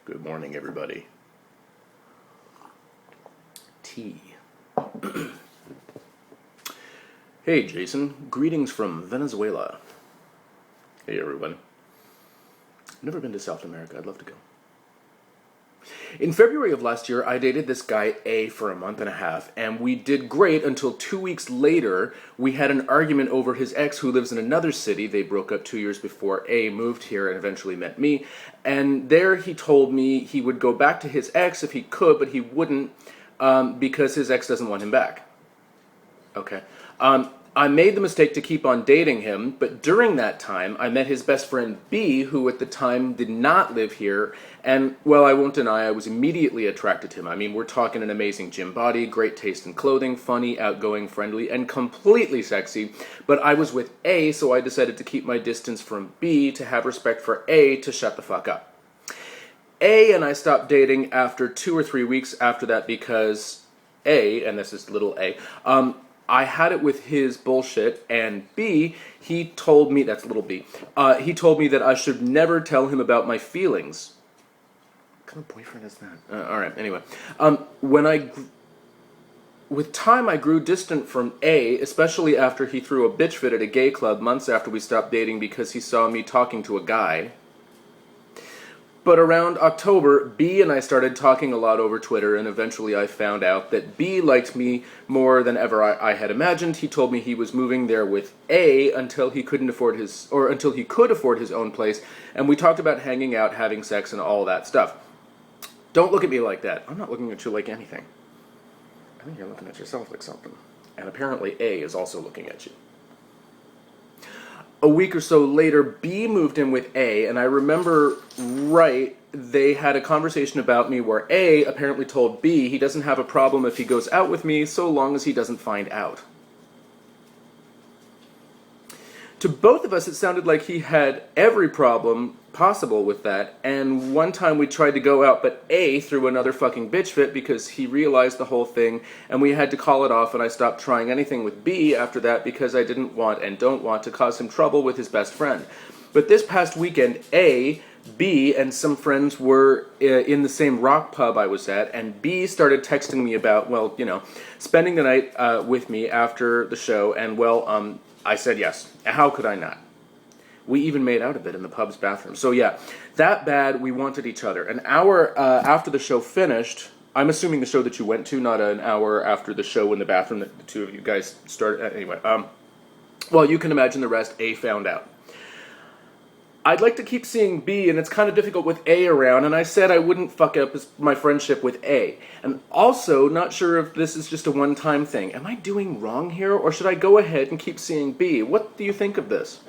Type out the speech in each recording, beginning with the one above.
Good morning, everybody. Tea. Hey, Jason. Greetings from Venezuela. Hey, everyone. I've never been to South America. I'd love to go. In February of last year, I dated this guy A for a month and a half, and we did great until 2 weeks later, we had an argument over his ex who lives in another city. They broke up 2 years before A moved here and eventually met me, and there he told me he would go back to his ex if he could, but he wouldn't because his ex doesn't want him back. Okay. I made the mistake to keep on dating him, but during that time, I met his best friend B, who at the time did not live here, and, well, I won't deny I was immediately attracted to him. I mean, we're talking an amazing gym body, great taste in clothing, funny, outgoing, friendly, and completely sexy, but I was with A, so I decided to keep my distance from B to have respect for A to shut the fuck up. A and I stopped dating after 2 or 3 weeks after that because A, and this is little a, I had it with his bullshit, and B, he told me, that's little b, he told me that I should never tell him about my feelings. What kind of boyfriend is that? Alright, anyway. With time I grew distant from A, especially after he threw a bitch fit at a gay club months after we stopped dating because he saw me talking to a guy. But around October, B and I started talking a lot over Twitter, and eventually I found out that B liked me more than ever I had imagined. He told me he was moving there with A until he could afford his own place, and we talked about hanging out, having sex, and all that stuff. Don't look at me like that. I'm not looking at you like anything. I think you're looking at yourself like something. And apparently A is also looking at you. A week or so later, B moved in with A, and I remember they had a conversation about me where A apparently told B he doesn't have a problem if he goes out with me so long as he doesn't find out. To both of us, it sounded like he had every problem possible with that, and one time we tried to go out, but A threw another fucking bitch fit because he realized the whole thing, and we had to call it off, and I stopped trying anything with B after that because I didn't want and don't want to cause him trouble with his best friend. But this past weekend, A, B, and some friends were in the same rock pub I was at, and B started texting me about, spending the night with me after the show, and, I said yes. How could I not? We even made out a bit in the pub's bathroom. So yeah, that bad, we wanted each other. An hour after the show finished, I'm assuming the show that you went to, not an hour after the show in the bathroom that the two of you guys started. Anyway, you can imagine the rest. A found out. I'd like to keep seeing B, and it's kind of difficult with A around, and I said I wouldn't fuck up my friendship with A. And also, not sure if this is just a one-time thing. Am I doing wrong here, or should I go ahead and keep seeing B? What do you think of this?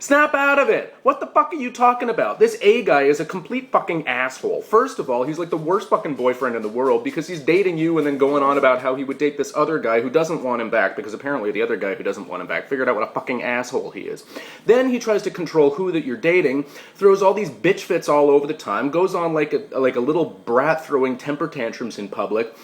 Snap out of it! What the fuck are you talking about? This A guy is a complete fucking asshole. First of all, he's like the worst fucking boyfriend in the world because he's dating you and then going on about how he would date this other guy who doesn't want him back because apparently the other guy who doesn't want him back figured out what a fucking asshole he is. Then he tries to control who that you're dating, throws all these bitch fits all over the time, goes on like a little brat throwing temper tantrums in public,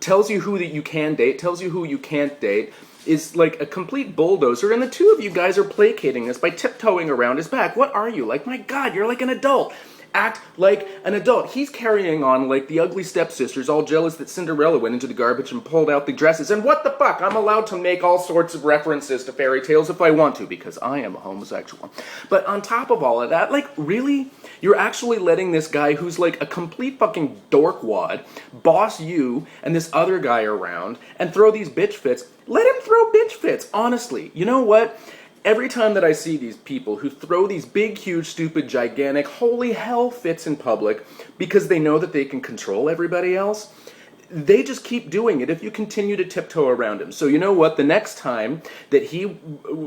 tells you who that you can date, tells you who you can't date, is like a complete bulldozer, and the two of you guys are placating this by tiptoeing around his back. What are you? Like, my God, you're like an adult. Act like an adult. He's carrying on like the ugly stepsisters, all jealous that Cinderella went into the garbage and pulled out the dresses. And what the fuck? I'm allowed to make all sorts of references to fairy tales if I want to, because I am a homosexual. But on top of all of that, like, really? You're actually letting this guy who's like a complete fucking dorkwad boss you and this other guy around and throw these bitch fits. Let him throw bitch fits, honestly. You know what? Every time that I see these people who throw these big, huge, stupid, gigantic, holy hell fits in public because they know that they can control everybody else, they just keep doing it if you continue to tiptoe around him. So you know what? The next time that he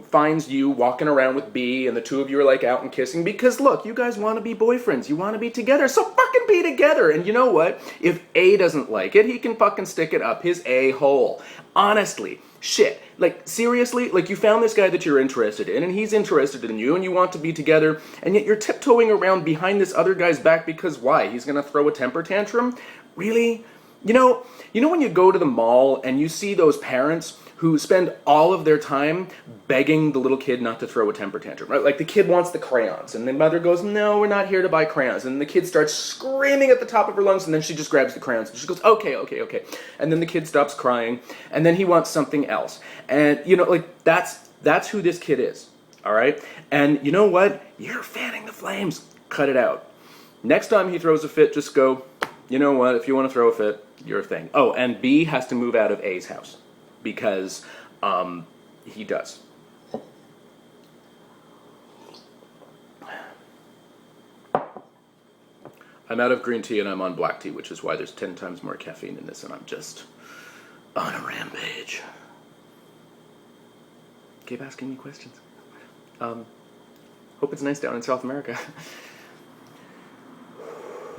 finds you walking around with B and the two of you are like out and kissing, because look, you guys want to be boyfriends, you want to be together, so fucking be together. And you know what? If A doesn't like it, he can fucking stick it up his a-hole. Honestly, shit. Like, seriously? Like, you found this guy that you're interested in, and he's interested in you, and you want to be together, and yet you're tiptoeing around behind this other guy's back because why? He's gonna throw a temper tantrum? Really? You know when you go to the mall and you see those parents who spend all of their time begging the little kid not to throw a temper tantrum, right? Like the kid wants the crayons, and the mother goes, no, we're not here to buy crayons. And the kid starts screaming at the top of her lungs, and then she just grabs the crayons, and she goes, okay, okay, okay. And then the kid stops crying, and then he wants something else. And, you know, like, that's who this kid is, all right? And you know what? You're fanning the flames. Cut it out. Next time he throws a fit, just go, you know what? If you want to throw a fit, your thing. Oh, and B has to move out of A's house. Because he does. I'm out of green tea and I'm on black tea, which is why there's 10 times more caffeine in this, and I'm just on a rampage. Keep asking me questions. Hope it's nice down in South America.